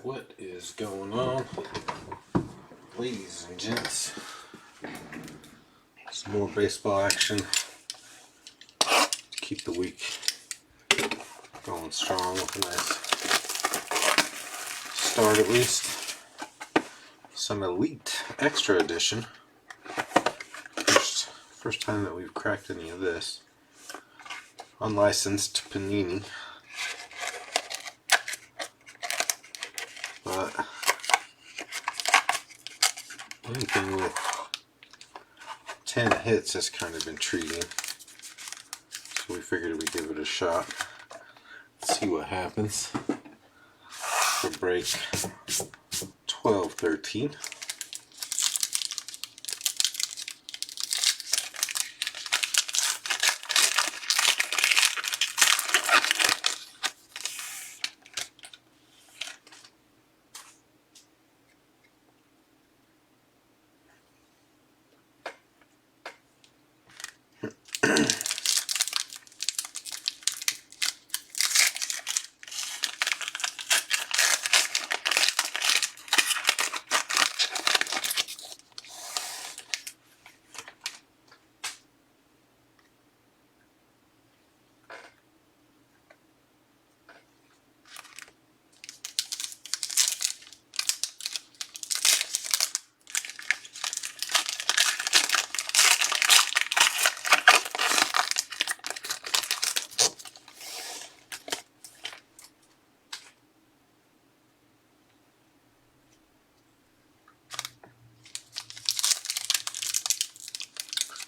What is going on, ladies and gents? Some more baseball action to keep the week going strong with a nice start at least. Some Elite Extra Edition. First time that we've cracked any of this. Unlicensed Panini. But anything with 10 hits is kind of intriguing. So we figured we'd give it a shot. See what happens for break 12-13.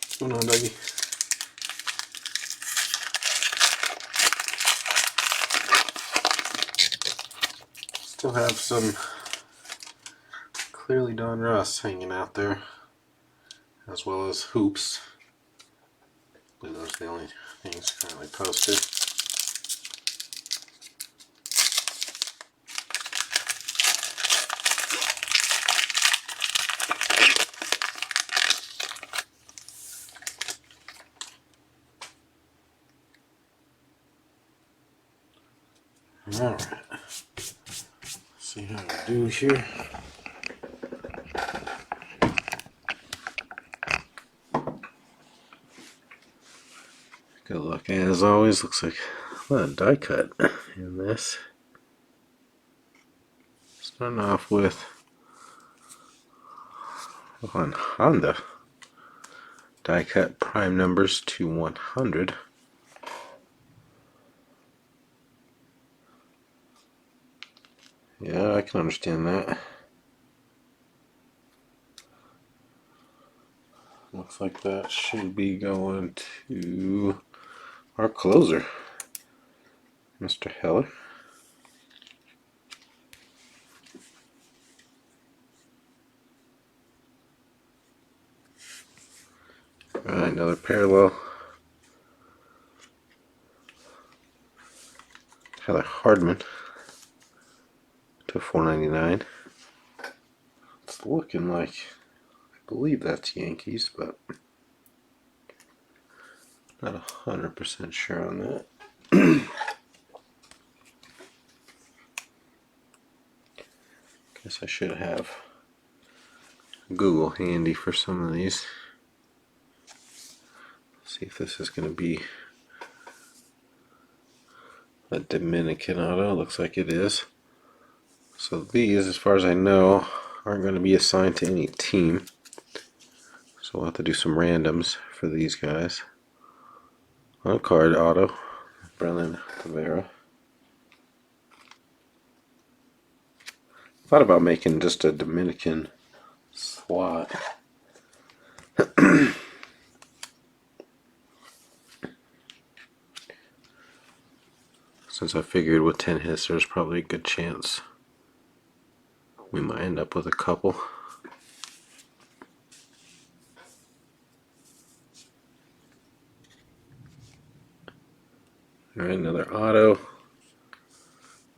What's going on, Dougie? Still have some Clearly Don Russ hanging out there, as well as hoops. I believe those are the only things currently posted. Alright, see how we do here. Good luck as always. Looks like a lot of die cut in this. Starting off with on Honda die cut prime numbers to 100. Yeah, I can understand that. Looks like that should be going to our closer, Mr. Heller. Alright, another parallel. Tyler Hardman to 499. It's looking like, I believe that's Yankees, but not 100% sure on that. Guess I should have Google handy for some of these. See if this is going to be a Dominican auto. Looks like it is. So these, as far as I know, aren't going to be assigned to any team. So we'll have to do some randoms for these guys. On card auto, Brennan Rivera. Thought about making just a Dominican slot. Since I figured with 10 hits there's probably a good chance we might end up with a couple. Alright, another auto.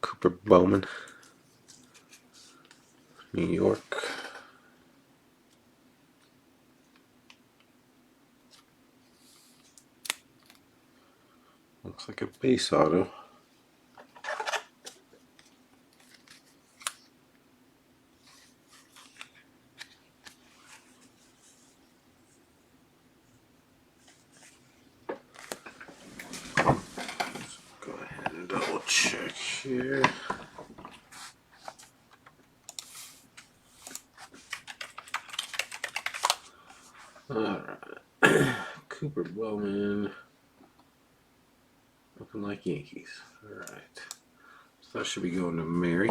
Cooper Bowman, New York. Looks like a base auto. here. Alright. Cooper Bowman. Looking like Yankees. Alright. So that should be going to Mary.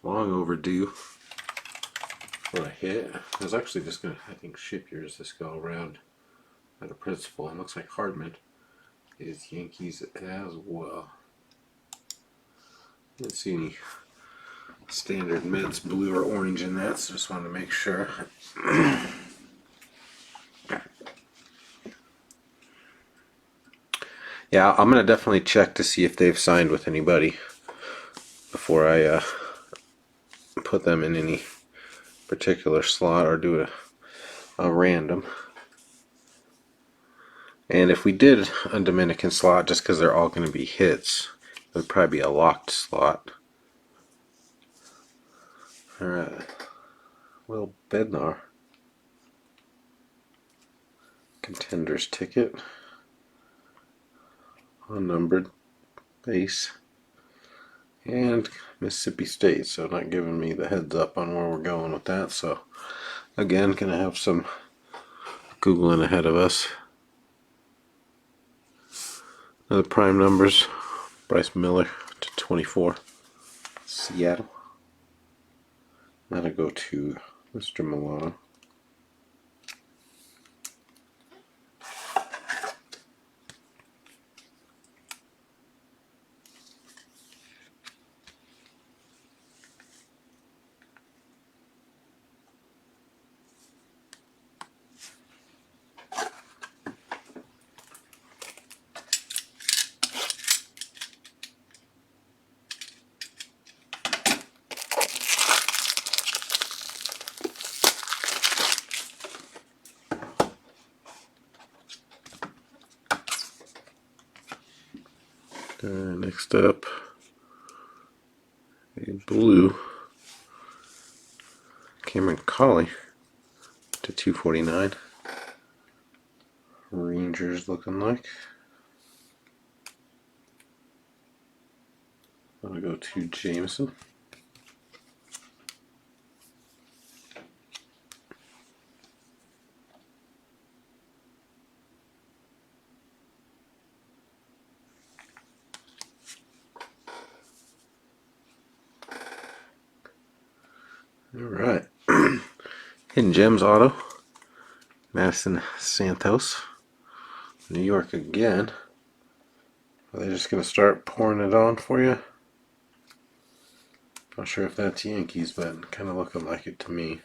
Long overdue for a hit. I was actually just going to, I think, ship yours this go around at a principal. It looks like Hardman is Yankees as well. Didn't see any standard Mets blue or orange in that, so just wanted to make sure. Yeah, I'm going to definitely check to see if they've signed with anybody before I put them in any particular slot or do a random. And if we did a Dominican slot, just because they're all going to be hits, it would probably be a locked slot. Alright. Will Bednar. Contenders ticket. Unnumbered base. And Mississippi State, so not giving me the heads up on where we're going with that. So again, gonna have some Googling ahead of us. Another prime numbers. Bryce Miller to 24. Seattle. That'll go to Mr. Milano. Next up, a blue Cameron Colley to 249. Rangers looking like. I'll go to Jameson. Alright. Hidden Gems auto. Madison Santos. New York again. Are they just going to start pouring it on for you? Not sure if that's Yankees, but kind of looking like it to me.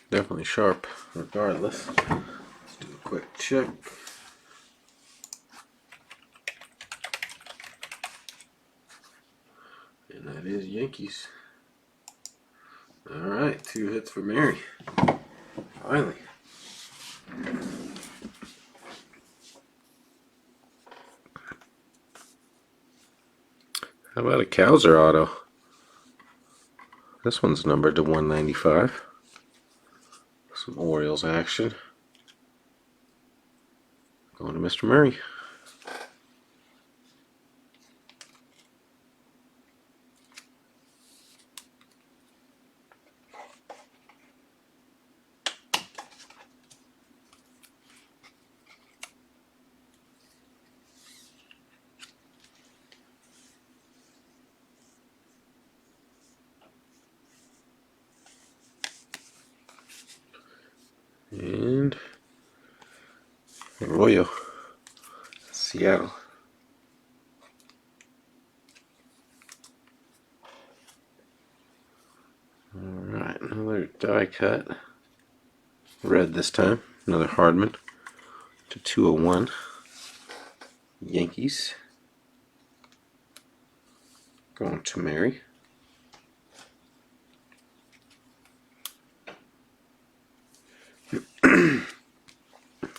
Definitely sharp regardless. Let's do a quick check. And that is Yankees. Alright, 2 hits for Mary. Finally. How about a Kowser auto? This one's numbered to 195. Some Orioles action. Going to Mr. Murray. And Arroyo, Seattle. Alright, another die cut. Red this time. Another Hardman to 201. Yankees. Going to Mary.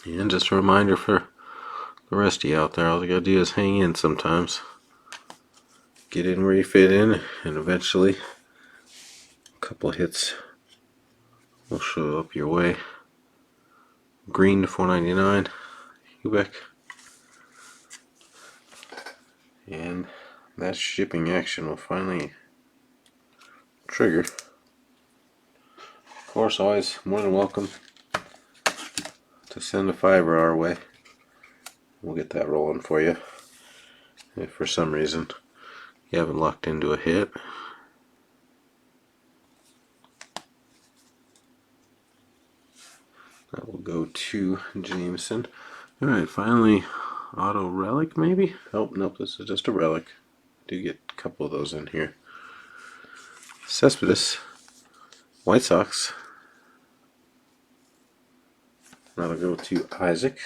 And just a reminder for the rest of you out there, all you gotta do is hang in sometimes. Get in where you fit in, and eventually couple hits will show up your way. Green to 4.99, Quebec. And that shipping action will finally trigger. Of course, always more than welcome to send a $5 our way. We'll get that rolling for you. If for some reason you haven't locked into a hit. That will go to Jameson. Alright, finally, auto relic maybe? Oh, nope, this is just a relic. Do get a couple of those in here. Cespedes, White Sox. That'll go to Isaac.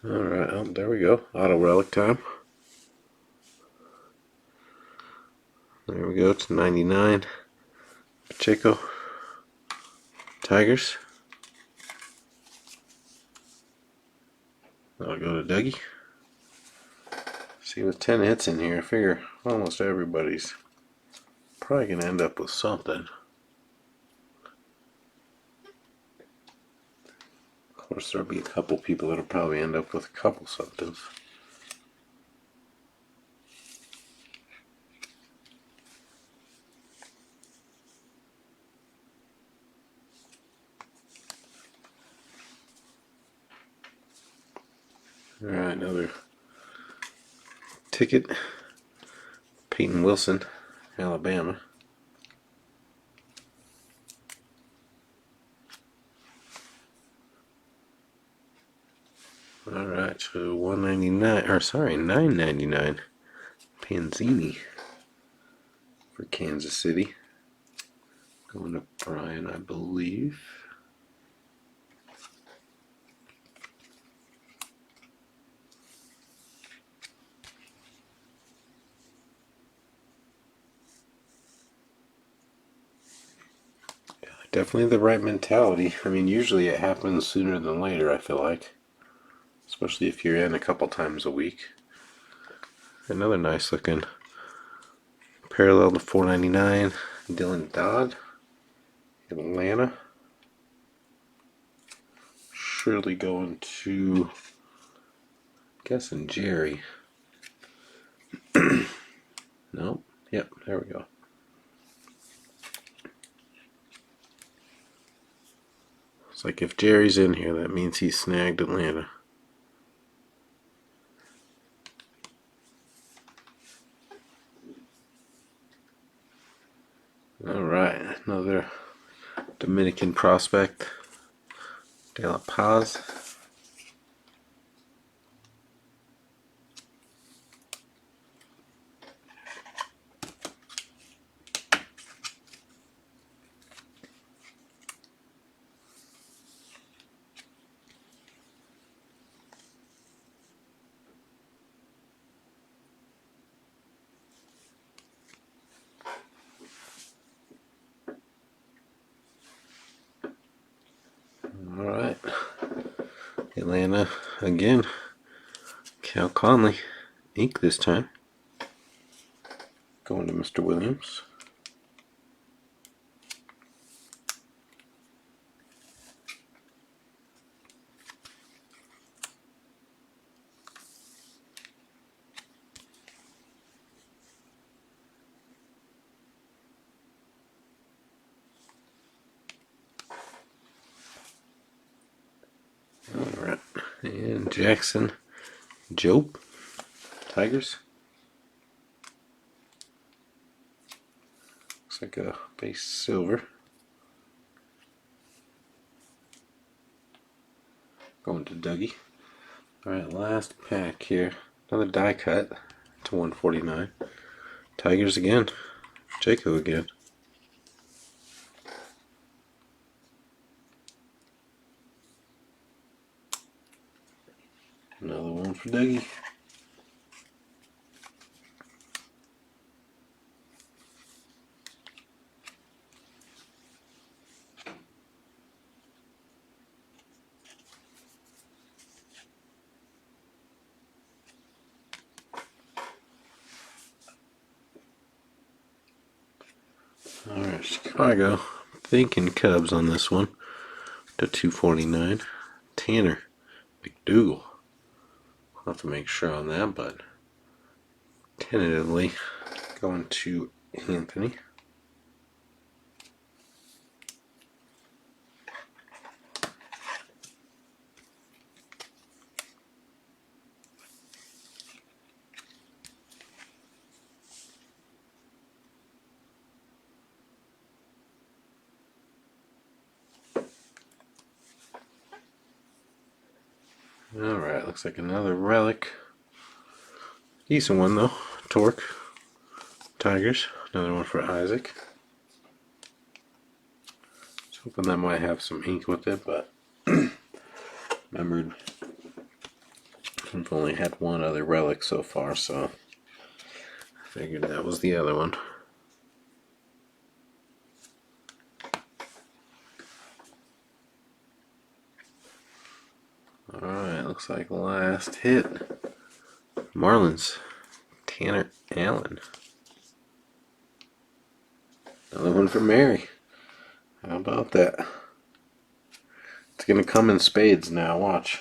Alright, oh, there we go. Auto relic time. There we go, to 99. Pacheco. Tigers. That'll go to Dougie. See, with 10 hits in here, I figure almost everybody's probably going to end up with something. Of course, there'll be a couple people that'll probably end up with a couple somethings. Alright, another ticket. Peyton Wilson, Alabama. Alright, so 199, or sorry, 9.99. Panzini for Kansas City. Going to Brian, I believe. Definitely the right mentality. I mean, usually it happens sooner than later, I feel like. Especially if you're in a couple times a week. Another nice looking parallel to 4.99. Dylan Dodd, Atlanta. Surely going to, I'm guessing Jerry. Nope. Yep, there we go. It's like if Jerry's in here, that means he snagged Atlanta. Alright, another Dominican prospect, De La Paz. Alright, Atlanta again. Cal Conley, ink this time. Going to Mr. Williams. Alright, and Jackson Jope, Tigers. Looks like a base silver. Going to Dougie. Alright, last pack here. Another die cut to 149. Tigers again. Jaco again. Another one for Dougie. Alright, Chicago. Thinking Cubs on this one. To 249. Tanner McDougal. I'll have to make sure on that, but tentatively going to Anthony. Alright, looks like another relic. Decent one though. Torque. Tigers. Another one for Isaac. I was hoping that might have some ink with it, but remembered I've only had one other relic so far, so I figured that was the other one. Alright, looks like last hit. Marlins. Tanner Allen. Another one for Mary. How about that? It's gonna come in spades now, watch.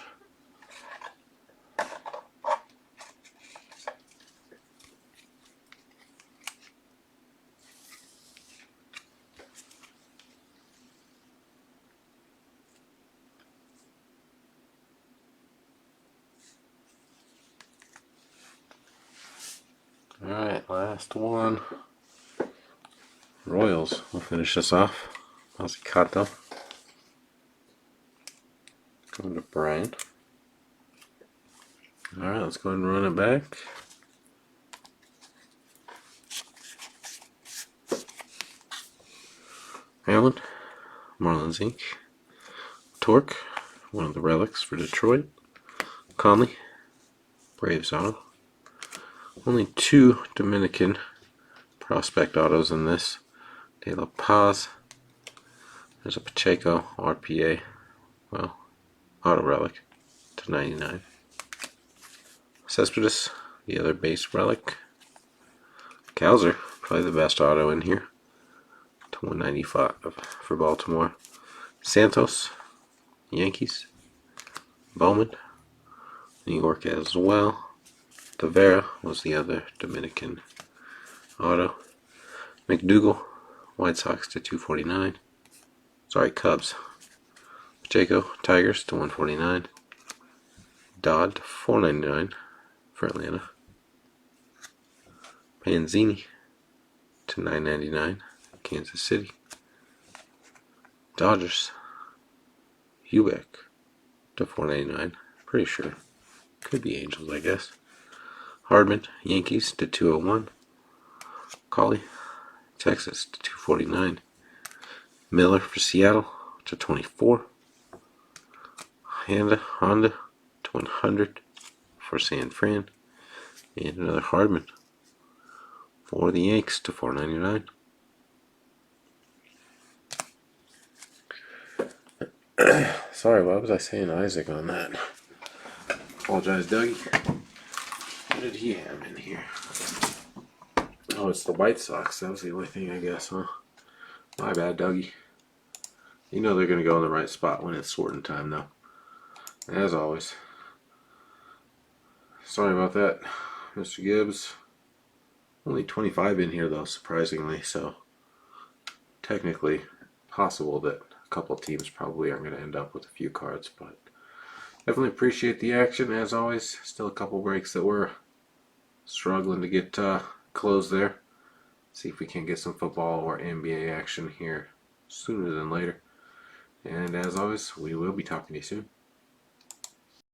Alright, last one. Royals. We'll finish this off. Mazzicato. Going to Brian. Alright, let's go ahead and run it back. Allen. Marlins Inc. Torque. One of the relics for Detroit. Conley. Braves auto. Only 2 Dominican prospect autos in this. De La Paz. There's a Pacheco RPA. Well, auto relic to 99. Cespedes, the other base relic. Kowser, probably the best auto in here, to 195 for Baltimore. Santos, Yankees. Bowman, New York as well. Tavera was the other Dominican auto. McDougal, White Sox to 249. Sorry, Cubs. Pacheco, Tigers to 149. Dodd to 499 for Atlanta. Panzini to 999, Kansas City. Dodgers, Hubeck to 499. Pretty sure. Could be Angels, I guess. Hardman, Yankees to 201. Colley, Texas to 249. Miller for Seattle to 24. Honda to 100 for San Fran. And another Hardman for the Yanks to 499. Sorry, why was I saying Isaac on that? Apologize, Dougie. What did he have in here? Oh, it's the White Sox. That was the only thing, I guess, huh? My bad, Dougie. You know they're going to go in the right spot when it's sorting time, though. As always. Sorry about that, Mr. Gibbs. Only 25 in here, though, surprisingly, so technically possible that a couple teams probably aren't going to end up with a few cards, but definitely appreciate the action, as always. Still a couple breaks that we're struggling to get closed there. See if we can get some football or NBA action here sooner than later. And as always, we will be talking to you soon.